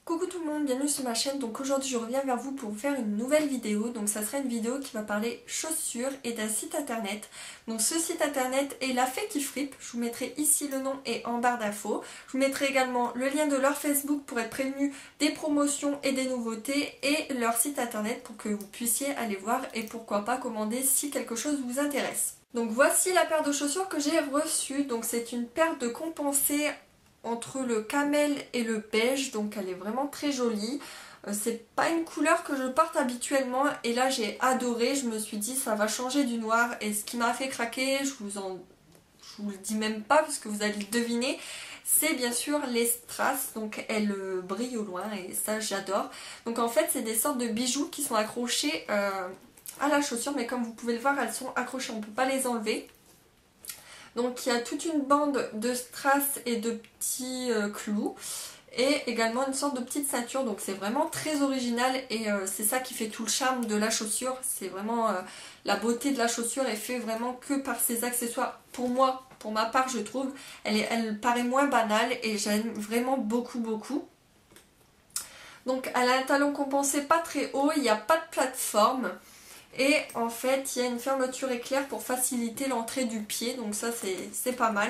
Coucou tout le monde, bienvenue sur ma chaîne. Donc aujourd'hui je reviens vers vous pour vous faire une nouvelle vidéo. Donc ça sera une vidéo qui va parler chaussures et d'un site internet. Donc ce site internet est La Fée qui Fripe. Je vous mettrai ici le nom et en barre d'infos. Je vous mettrai également le lien de leur Facebook pour être prévenu des promotions et des nouveautés et leur site internet pour que vous puissiez aller voir et pourquoi pas commander si quelque chose vous intéresse. Donc voici la paire de chaussures que j'ai reçue. Donc c'est une paire de compensés entre le camel et le beige, donc elle est vraiment très jolie. C'est pas une couleur que je porte habituellement et là j'ai adoré, je me suis dit ça va changer du noir et ce qui m'a fait craquer, je vous le dis même pas parce que vous allez le deviner, c'est bien sûr les strass, donc elles brillent au loin et ça j'adore. Donc en fait c'est des sortes de bijoux qui sont accrochés à la chaussure, mais comme vous pouvez le voir elles sont accrochées, on peut pas les enlever. Donc il y a toute une bande de strass et de petits clous et également une sorte de petite ceinture, donc c'est vraiment très original et c'est ça qui fait tout le charme de la chaussure. C'est vraiment la beauté de la chaussure est faite vraiment que par ces accessoires. Pour moi, pour ma part je trouve, elle paraît moins banale et j'aime vraiment beaucoup. Donc elle a un talon compensé pas très haut, il n'y a pas de plateforme. Et en fait il y a une fermeture éclair pour faciliter l'entrée du pied, donc ça c'est pas mal.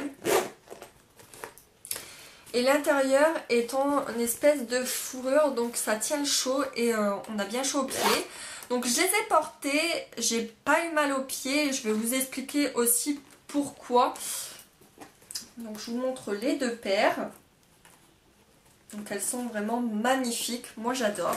Et l'intérieur est en espèce de fourrure, donc ça tient le chaud et on a bien chaud aux pieds. Donc je les ai portées, j'ai pas eu mal aux pieds, je vais vous expliquer aussi pourquoi. Donc je vous montre les deux paires. Donc elles sont vraiment magnifiques, moi j'adore.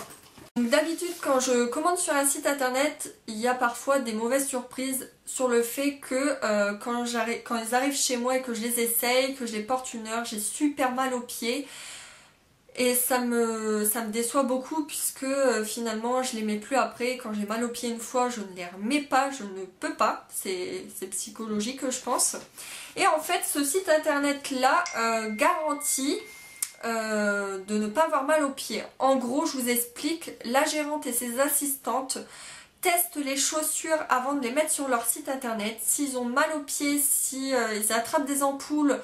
D'habitude quand je commande sur un site internet, il y a parfois des mauvaises surprises sur le fait que quand ils arrivent chez moi et que je les essaye, que je les porte une heure, j'ai super mal aux pieds. Et ça me déçoit beaucoup puisque finalement je les mets plus après. Quand j'ai mal aux pieds une fois, je ne les remets pas, je ne peux pas. C'est psychologique je pense. Et en fait ce site internet là garantit de ne pas avoir mal aux pieds. En gros, je vous explique, la gérante et ses assistantes testent les chaussures avant de les mettre sur leur site internet. S'ils ont mal aux pieds, si ils attrapent des ampoules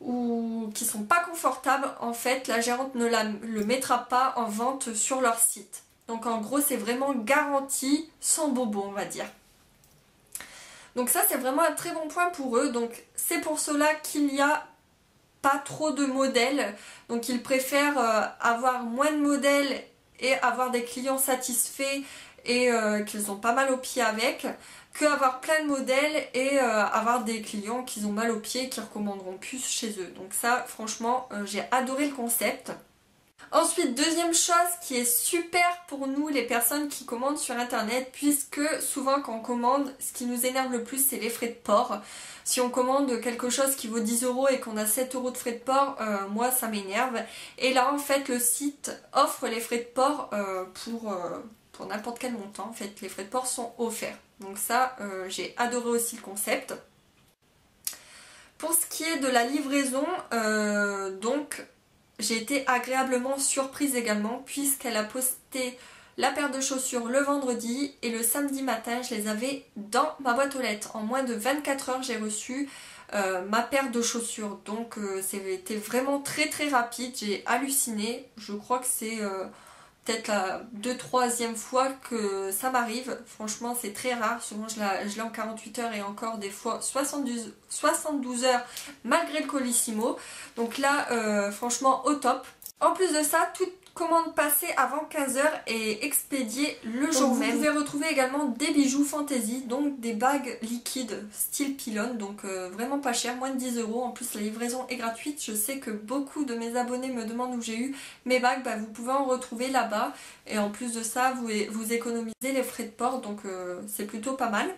ou qui sont pas confortables, en fait, la gérante ne le mettra pas en vente sur leur site. Donc en gros, c'est vraiment garanti sans bobo, on va dire. Donc ça, c'est vraiment un très bon point pour eux. Donc c'est pour cela qu'il y a pas trop de modèles, donc ils préfèrent avoir moins de modèles et avoir des clients satisfaits et qu'ils ont pas mal aux pieds avec, que avoir plein de modèles et avoir des clients qui ont mal aux pieds et qui recommanderont plus chez eux. Donc ça franchement j'ai adoré le concept. Ensuite, deuxième chose qui est super pour nous les personnes qui commandent sur internet, puisque souvent quand on commande, ce qui nous énerve le plus c'est les frais de port. Si on commande quelque chose qui vaut 10 € et qu'on a 7 € de frais de port, moi ça m'énerve. Et là en fait le site offre les frais de port pour n'importe quel montant. En fait les frais de port sont offerts. Donc ça j'ai adoré aussi le concept. Pour ce qui est de la livraison, donc j'ai été agréablement surprise également puisqu'elle a posté la paire de chaussures le vendredi et le samedi matin je les avais dans ma boîte aux lettres. En moins de 24 heures j'ai reçu ma paire de chaussures, donc c'était vraiment très rapide, j'ai halluciné. Je crois que c'est peut-être la 2-3e fois que ça m'arrive. Franchement c'est très rare, souvent je l'ai en 48 heures et encore des fois 72 heures malgré le colissimo. Donc là franchement au top. En plus de ça, toute commande passée avant 15 h est expédiée le jour même. Vous pouvez retrouver également des bijoux fantaisie, donc des bagues liquides style pylône, donc vraiment pas cher, moins de 10 €. En plus la livraison est gratuite. Je sais que beaucoup de mes abonnés me demandent où j'ai eu mes bagues, vous pouvez en retrouver là-bas. Et en plus de ça, vous économisez les frais de port, donc c'est plutôt pas mal.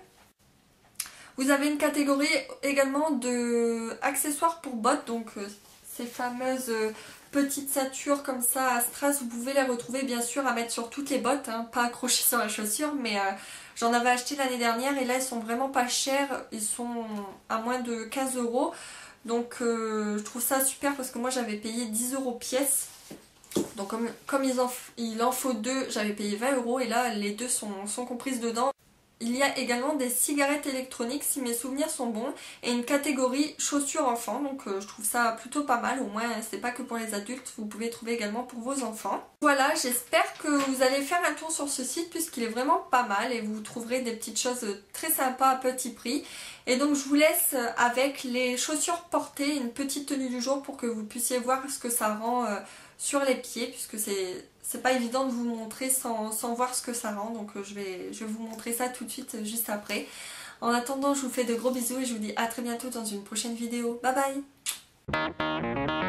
Vous avez une catégorie également de accessoires pour bottes, donc ces fameuses petites ceintures comme ça à strass, vous pouvez les retrouver bien sûr à mettre sur toutes les bottes, hein, pas accrochées sur la chaussure, mais j'en avais acheté l'année dernière et là ils sont vraiment pas chers, ils sont à moins de 15 €. Donc je trouve ça super parce que moi j'avais payé 10 € pièce. Donc comme il en faut deux, j'avais payé 20 € et là les deux sont comprises dedans. il y a également des cigarettes électroniques si mes souvenirs sont bons et une catégorie chaussures enfants, donc je trouve ça plutôt pas mal, au moins c'est pas que pour les adultes, vous pouvez trouver également pour vos enfants. Voilà, j'espère que vous allez faire un tour sur ce site puisqu'il est vraiment pas mal et vous trouverez des petites choses très sympas à petit prix. Et donc je vous laisse avec les chaussures portées, une petite tenue du jour pour que vous puissiez voir ce que ça rend sur les pieds puisque c'est pas évident de vous montrer sans voir ce que ça rend, donc je vais vous montrer ça tout de suite juste après. En attendant, je vous fais de gros bisous et je vous dis à très bientôt dans une prochaine vidéo. Bye bye!